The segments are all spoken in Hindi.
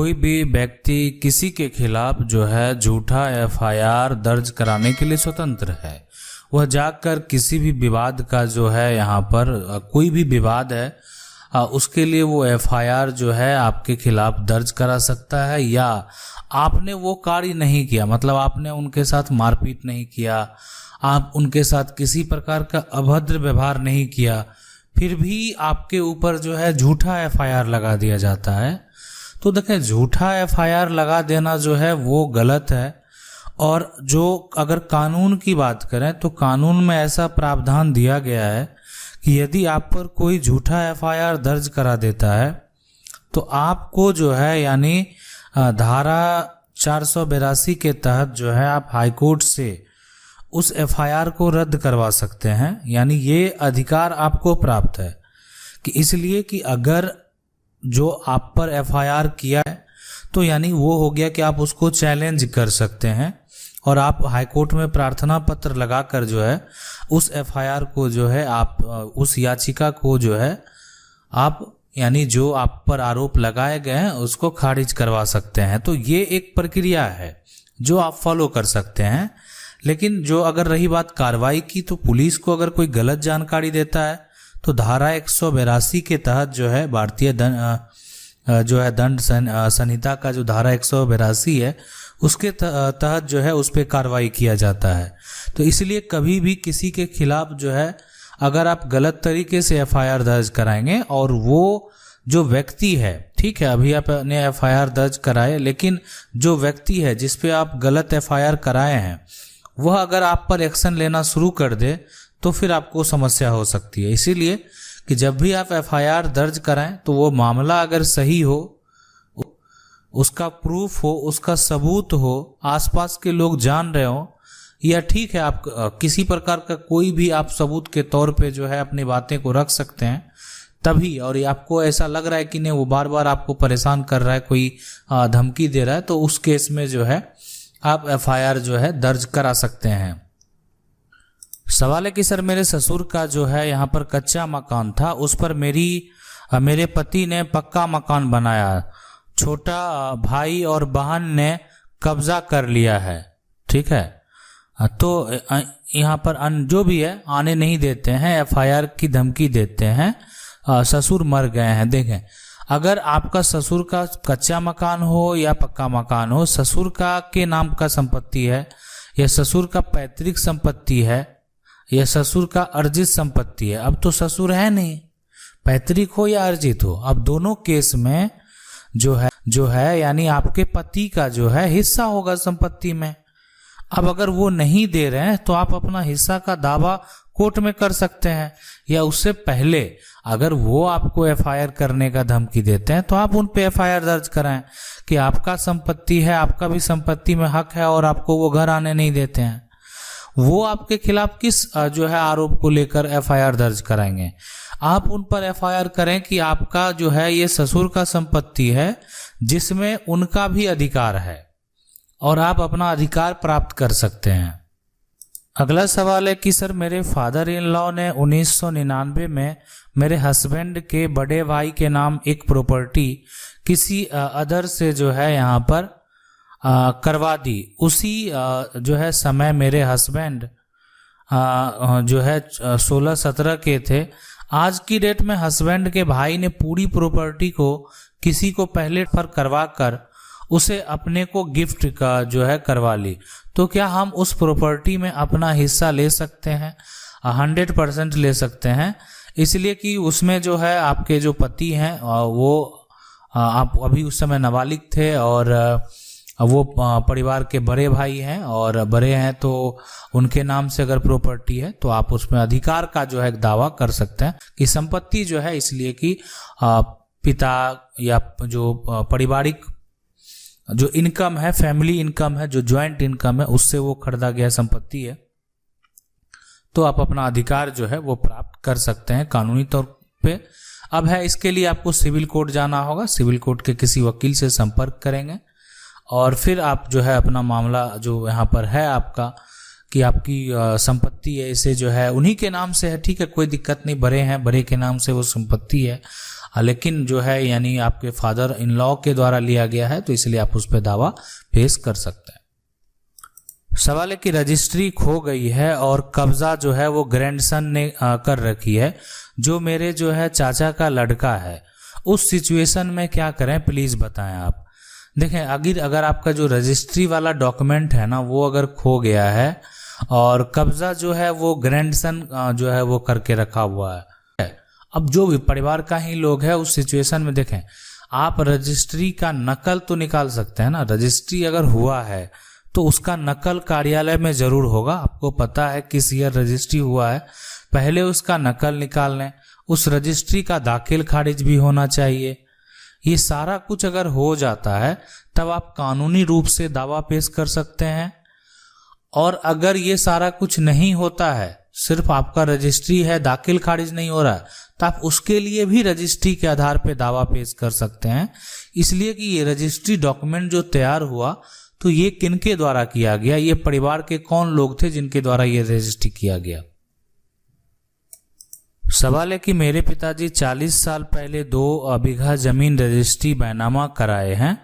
कोई भी व्यक्ति किसी के खिलाफ जो है झूठा एफआईआर दर्ज कराने के लिए स्वतंत्र है। वह जाकर किसी भी विवाद का जो है यहाँ पर कोई भी विवाद है उसके लिए वो एफआईआर जो है आपके खिलाफ दर्ज करा सकता है, या आपने वो कार्य नहीं किया, मतलब आपने उनके साथ मारपीट नहीं किया, आप उनके साथ किसी प्रकार का अभद्र व्यवहार नहीं किया, फिर भी आपके ऊपर जो है झूठा एफआईआर लगा दिया जाता है। तो देखें, झूठा एफआईआर लगा देना जो है वो गलत है। और जो अगर कानून की बात करें तो कानून में ऐसा प्रावधान दिया गया है कि यदि आप पर कोई झूठा एफआईआर दर्ज करा देता है तो आपको जो है यानी धारा 482 के तहत जो है आप हाईकोर्ट से उस एफआईआर को रद्द करवा सकते हैं। यानी ये अधिकार आपको प्राप्त है कि इसलिए कि अगर जो आप पर एफआईआर किया है तो यानी वो हो गया कि आप उसको चैलेंज कर सकते हैं और आप हाईकोर्ट में प्रार्थना पत्र लगाकर जो है उस एफआईआर को जो है आप उस याचिका को जो है आप यानी जो आप पर आरोप लगाए गए हैं उसको खारिज करवा सकते हैं। तो ये एक प्रक्रिया है जो आप फॉलो कर सकते हैं। लेकिन जो अगर रही बात कार्रवाई की, तो पुलिस को अगर कोई गलत जानकारी देता है तो धारा 182 के तहत जो है भारतीय दंड संहिता का जो धारा 182 है उसके तहत जो है उस पर कार्रवाई किया जाता है। तो इसलिए कभी भी किसी के खिलाफ जो है अगर आप गलत तरीके से एफआईआर दर्ज कराएंगे और वो जो व्यक्ति है, ठीक है, अभी आपने एफआईआर दर्ज कराए, लेकिन जो व्यक्ति है जिस पे आप गलत एफआईआर कराए हैं वह अगर आप पर एक्शन लेना शुरू कर दे तो फिर आपको समस्या हो सकती है। इसीलिए कि जब भी आप एफआईआर दर्ज कराएं तो वो मामला अगर सही हो, उसका प्रूफ हो, उसका सबूत हो, आसपास के लोग जान रहे हो, या ठीक है आप किसी प्रकार का कोई भी आप सबूत के तौर पे जो है अपनी बातें को रख सकते हैं तभी, और ये आपको ऐसा लग रहा है कि नहीं वो बार बार आपको परेशान कर रहा है, कोई धमकी दे रहा है, तो उस केस में जो है आप एफआईआर जो है दर्ज करा सकते हैं। सवाल है कि सर मेरे ससुर का जो है यहाँ पर कच्चा मकान था, उस पर मेरे पति ने पक्का मकान बनाया, छोटा भाई और बहन ने कब्जा कर लिया है, ठीक है, तो यहाँ पर जो भी है आने नहीं देते हैं, एफआईआर की धमकी देते हैं, ससुर मर गए हैं। देखें, अगर आपका ससुर का कच्चा मकान हो या पक्का मकान हो, ससुर का के नाम का संपत्ति है या ससुर का पैतृक संपत्ति है या ससुर का अर्जित संपत्ति है, अब तो ससुर है नहीं, पैतृक हो या अर्जित हो, अब दोनों केस में जो है यानी आपके पति का जो है हिस्सा होगा संपत्ति में। अब अगर वो नहीं दे रहे हैं तो आप अपना हिस्सा का दावा कोर्ट में कर सकते हैं, या उससे पहले अगर वो आपको एफआईआर करने का धमकी देते हैं तो आप उन पे एफआईआर दर्ज कराएं कि आपका संपत्ति है, आपका भी संपत्ति में हक है और आपको वो घर आने नहीं देते हैं। वो आपके खिलाफ किस जो है आरोप को लेकर एफआईआर दर्ज कराएंगे? आप उन पर एफआईआर करें कि आपका जो है ये ससुर का संपत्ति है जिसमें उनका भी अधिकार है और आप अपना अधिकार प्राप्त कर सकते हैं। अगला सवाल है कि सर मेरे फादर इन लॉ ने 1999 में मेरे हस्बैंड के बड़े भाई के नाम एक प्रॉपर्टी किसी अदर से जो है यहाँ पर करवा दी। उसी जो है समय मेरे हस्बैंड जो है 16-17 के थे। आज की डेट में हस्बैंड के भाई ने पूरी प्रॉपर्टी को किसी को पहले पर करवा कर उसे अपने को गिफ्ट का जो है करवा ली, तो क्या हम उस प्रॉपर्टी में अपना हिस्सा ले सकते हैं? 100% ले सकते हैं, इसलिए कि उसमें जो है आपके जो पति हैं वो आप अभी उस समय नाबालिग थे और वो परिवार के बड़े भाई हैं और बड़े हैं, तो उनके नाम से अगर प्रॉपर्टी है तो आप उसमें अधिकार का जो है एक दावा कर सकते हैं कि संपत्ति जो है, इसलिए कि पिता या जो पारिवारिक जो इनकम है, फैमिली इनकम है, जो ज्वाइंट इनकम है, उससे वो खरीदा गया संपत्ति है, तो आप अपना अधिकार जो है वो प्राप्त कर सकते हैं कानूनी तौर पे। अब है इसके लिए आपको सिविल कोर्ट जाना होगा, सिविल कोर्ट के किसी वकील से संपर्क करेंगे और फिर आप जो है अपना मामला जो यहाँ पर है आपका कि आपकी संपत्ति है, इसे जो है उन्हीं के नाम से है, ठीक है, कोई दिक्कत नहीं, बड़े हैं, बड़े के नाम से वो संपत्ति है, लेकिन जो है यानी आपके फादर इन लॉ के द्वारा लिया गया है, तो इसलिए आप उस पर दावा पेश कर सकते हैं। सवाल है कि रजिस्ट्री खो गई है और कब्जा जो है वो ग्रैंडसन ने कर रखी है, जो मेरे जो है चाचा का लड़का है, उस सिचुएशन में क्या करें प्लीज बताएं आप। देखें, अगर आपका जो रजिस्ट्री वाला डॉक्यूमेंट है ना वो अगर खो गया है और कब्जा जो है वो ग्रैंडसन जो है वो करके रखा हुआ है, अब जो भी परिवार का ही लोग है उस सिचुएशन में देखें आप रजिस्ट्री का नकल तो निकाल सकते हैं ना। रजिस्ट्री अगर हुआ है तो उसका नकल कार्यालय में जरूर होगा, आपको पता है किस ईयर रजिस्ट्री हुआ है, पहले उसका नकल निकाल लें। उस रजिस्ट्री का दाखिल खारिज भी होना चाहिए। ये सारा कुछ अगर हो जाता है तब आप कानूनी रूप से दावा पेश कर सकते हैं। और अगर ये सारा कुछ नहीं होता है, सिर्फ आपका रजिस्ट्री है, दाखिल खारिज नहीं हो रहा है, तो आप उसके लिए भी रजिस्ट्री के आधार पे दावा पेश कर सकते हैं। इसलिए कि ये रजिस्ट्री डॉक्यूमेंट जो तैयार हुआ तो ये किनके द्वारा किया गया, ये परिवार के कौन लोग थे जिनके द्वारा ये रजिस्ट्री किया गया। सवाल है कि मेरे पिताजी 40 साल पहले 2 बीघा जमीन रजिस्ट्री बैनामा कराए हैं,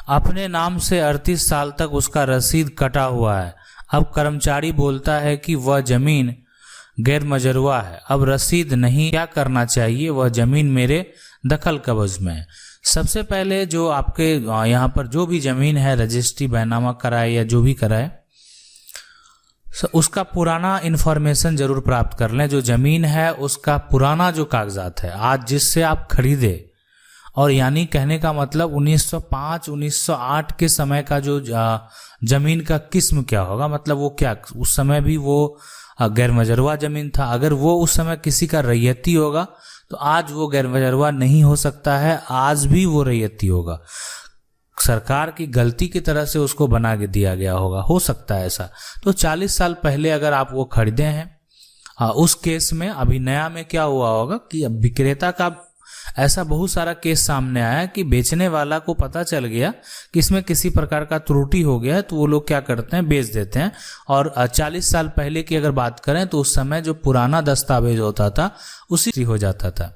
अपने नाम से 38 साल तक उसका रसीद कटा हुआ है। अब कर्मचारी बोलता है कि वह जमीन गैर मजरूआ है, अब रसीद नहीं, क्या करना चाहिए, वह जमीन मेरे दखल कब्ज में है। सबसे पहले जो आपके यहाँ पर जो भी जमीन है रजिस्ट्री बैनामा कराए या जो भी कराए, उसका पुराना इन्फॉर्मेशन जरूर प्राप्त कर लें। जो जमीन है उसका पुराना जो कागजात है आज जिससे आप खरीदे, और यानी कहने का मतलब 1905 1908 के समय का जो जमीन का किस्म क्या होगा, मतलब वो क्या उस समय भी वो गैर मजरूआ जमीन था। अगर वो उस समय किसी का रैयती होगा तो आज वो गैर मजरूआ नहीं हो सकता है, आज भी वो रैयती होगा। सरकार की गलती की तरह से उसको बना के दिया गया होगा, हो सकता है ऐसा। तो 40 साल पहले अगर आप वो खरीदे हैं उस केस में, अभी नया में क्या हुआ होगा कि अब विक्रेता का ऐसा बहुत सारा केस सामने आया कि बेचने वाला को पता चल गया कि इसमें किसी प्रकार का त्रुटि हो गया है, तो वो लोग क्या करते हैं, बेच देते हैं। और 40 साल पहले की अगर बात करें तो उस समय जो पुराना दस्तावेज होता था उसी हो जाता था।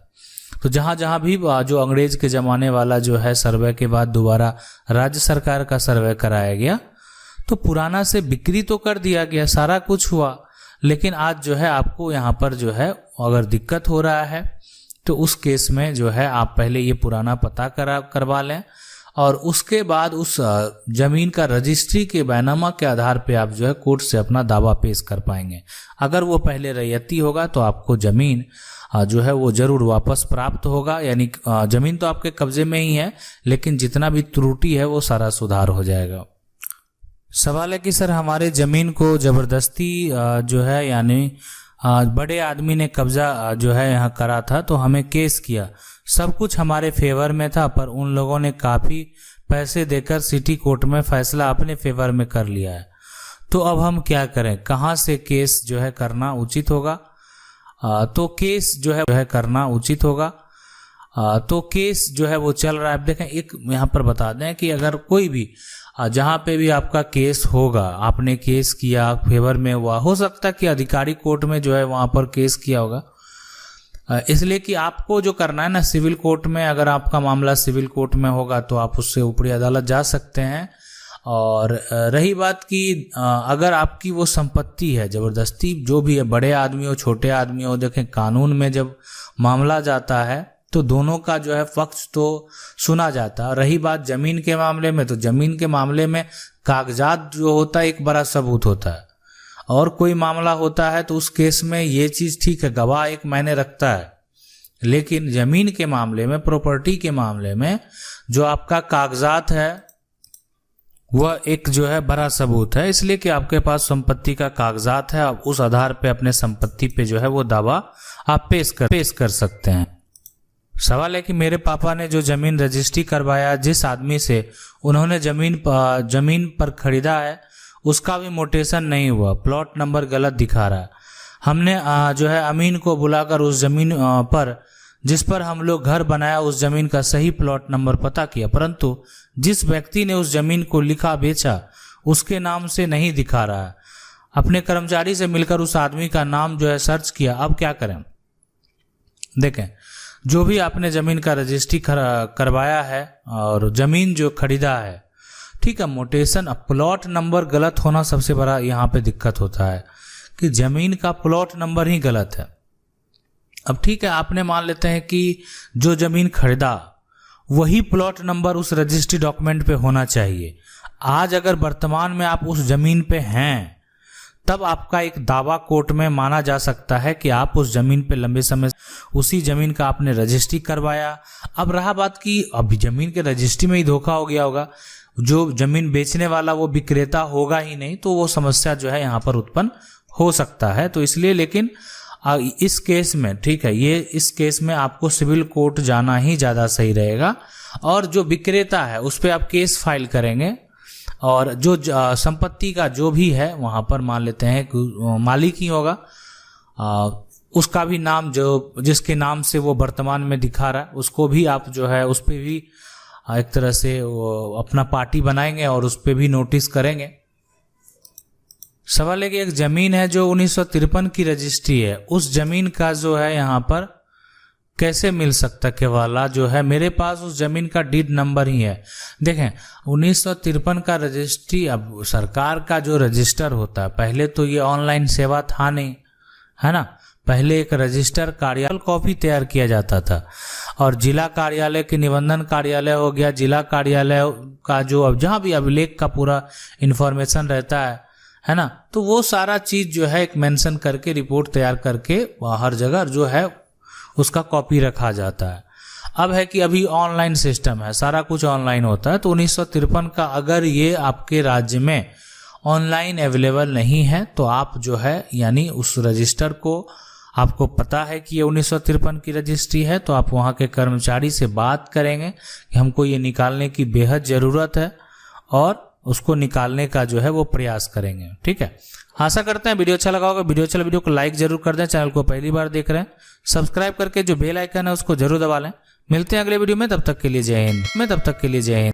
तो जहां जहां भी जो अंग्रेज के जमाने वाला जो है सर्वे के बाद दोबारा राज्य सरकार का सर्वे कराया गया तो पुराना से बिक्री तो कर दिया गया, सारा कुछ हुआ, लेकिन आज जो है आपको यहाँ पर जो है अगर दिक्कत हो रहा है तो उस केस में जो है आप पहले ये पुराना पता करवा लें और उसके बाद उस जमीन का रजिस्ट्री के बैनामा के आधार पे आप जो है कोर्ट से अपना दावा पेश कर पाएंगे। अगर वो पहले रैयती होगा तो आपको जमीन जो है वो जरूर वापस प्राप्त होगा, यानी जमीन तो आपके कब्जे में ही है लेकिन जितना भी त्रुटि है वो सारा सुधार हो जाएगा। सवाल है कि सर हमारे जमीन को जबरदस्ती जो है यानी बड़े आदमी ने कब्जा जो है यहाँ करा था, तो हमें केस किया, सब कुछ हमारे फेवर में था, पर उन लोगों ने काफ़ी पैसे देकर सिटी कोर्ट में फैसला अपने फेवर में कर लिया है। तो अब हम क्या करें, कहाँ से केस जो है करना उचित होगा? तो केस जो है करना उचित होगा। तो केस जो है वो चल रहा है। आप देखें, एक यहाँ पर बता दें कि अगर कोई भी जहाँ पे भी आपका केस होगा, आपने केस किया फेवर में हुआ, हो सकता है कि अधिकारी कोर्ट में जो है वहाँ पर केस किया होगा, इसलिए कि आपको जो करना है ना सिविल कोर्ट में, अगर आपका मामला सिविल कोर्ट में होगा तो आप उससे ऊपरी अदालत जा सकते हैं। और रही बात कि अगर आपकी वो संपत्ति है जबरदस्ती, जो भी है, बड़े आदमी हो छोटे आदमी हो, देखें कानून में जब मामला जाता है तो दोनों का जो है पक्ष तो सुना जाता है। रही बात जमीन के मामले में, तो जमीन के मामले में कागजात जो होता है एक बड़ा सबूत होता है, और कोई मामला होता है तो उस केस में ये चीज़ ठीक है, गवाह एक मायने रखता है, लेकिन जमीन के मामले में, प्रॉपर्टी के मामले में जो आपका कागजात है वह एक जो है बड़ा सबूत है, इसलिए कि आपके पास संपत्ति का कागजात है, आप उस आधार पे अपने संपत्ति पे जो है वो दावा आप पेश कर सकते हैं। सवाल है कि मेरे पापा ने जो जमीन रजिस्ट्री करवाया, जिस आदमी से उन्होंने जमीन पर खरीदा है उसका भी मोटेशन नहीं हुआ, प्लॉट नंबर गलत दिखा रहा है। हमने जो है अमीन को बुलाकर उस जमीन पर जिस पर हम लोग घर बनाया उस जमीन का सही प्लॉट नंबर पता किया, परंतु जिस व्यक्ति ने उस जमीन को लिखा बेचा उसके नाम से नहीं दिखा रहा है। अपने कर्मचारी से मिलकर उस आदमी का नाम जो है सर्च किया, अब क्या करें? देखें, जो भी आपने ज़मीन का रजिस्ट्री करवाया है और ज़मीन जो खरीदा है, ठीक है, म्यूटेशन प्लॉट नंबर गलत होना सबसे बड़ा यहाँ पे दिक्कत होता है कि ज़मीन का प्लॉट नंबर ही गलत है। अब ठीक है, आपने मान लेते हैं कि जो ज़मीन खरीदा वही प्लॉट नंबर उस रजिस्ट्री डॉक्यूमेंट पे होना चाहिए। आज अगर वर्तमान में आप उस ज़मीन पे हैं तब आपका एक दावा कोर्ट में माना जा सकता है कि आप उस ज़मीन पे लंबे समय उसी ज़मीन का आपने रजिस्ट्री करवाया। अब रहा बात कि अभी ज़मीन के रजिस्ट्री में ही धोखा हो गया होगा, जो ज़मीन बेचने वाला वो विक्रेता होगा ही नहीं, तो वो समस्या जो है यहाँ पर उत्पन्न हो सकता है। तो इसलिए लेकिन इस केस में, ठीक है, ये इस केस में आपको सिविल कोर्ट जाना ही ज़्यादा सही रहेगा और जो विक्रेता है उस पर आप केस फाइल करेंगे और जो संपत्ति का जो भी है वहाँ पर मान लेते हैं कि मालिक ही होगा, उसका भी नाम जो जिसके नाम से वो वर्तमान में दिखा रहा है उसको भी आप जो है उस पर भी एक तरह से अपना पार्टी बनाएंगे और उस पर भी नोटिस करेंगे। सवाल है कि एक ज़मीन है जो 1953 की रजिस्ट्री है, उस ज़मीन का जो है यहाँ पर कैसे मिल सकता केवाला जो है, मेरे पास उस ज़मीन का डीड नंबर ही है। देखें 1953 का रजिस्ट्री, अब सरकार का जो रजिस्टर होता है, पहले तो ये ऑनलाइन सेवा था नहीं, है ना, पहले एक रजिस्टर कार्यालय कॉपी तैयार किया जाता था और जिला कार्यालय के निबंधन कार्यालय हो गया, जिला कार्यालय का जो अब जहाँ भी अभिलेख का पूरा इन्फॉर्मेशन रहता है ना, तो वो सारा चीज़ जो है एक मेंशन करके रिपोर्ट तैयार करके हर जगह जो है उसका कॉपी रखा जाता है। अब है कि अभी ऑनलाइन सिस्टम है, सारा कुछ ऑनलाइन होता है, तो 1953 का अगर ये आपके राज्य में ऑनलाइन अवेलेबल नहीं है तो आप जो है यानी उस रजिस्टर को, आपको पता है कि ये 1953 की रजिस्ट्री है, तो आप वहाँ के कर्मचारी से बात करेंगे कि हमको ये निकालने की बेहद ज़रूरत है और उसको निकालने का जो है वो प्रयास करेंगे। ठीक है, आशा करते हैं वीडियो अच्छा लगा होगा। वीडियो को लाइक जरूर कर दें, चैनल को पहली बार देख रहे हैं सब्सक्राइब करके जो बेल आइकन है उसको जरूर दबा लें। मिलते हैं अगले वीडियो में, तब तक के लिए जय हिंद।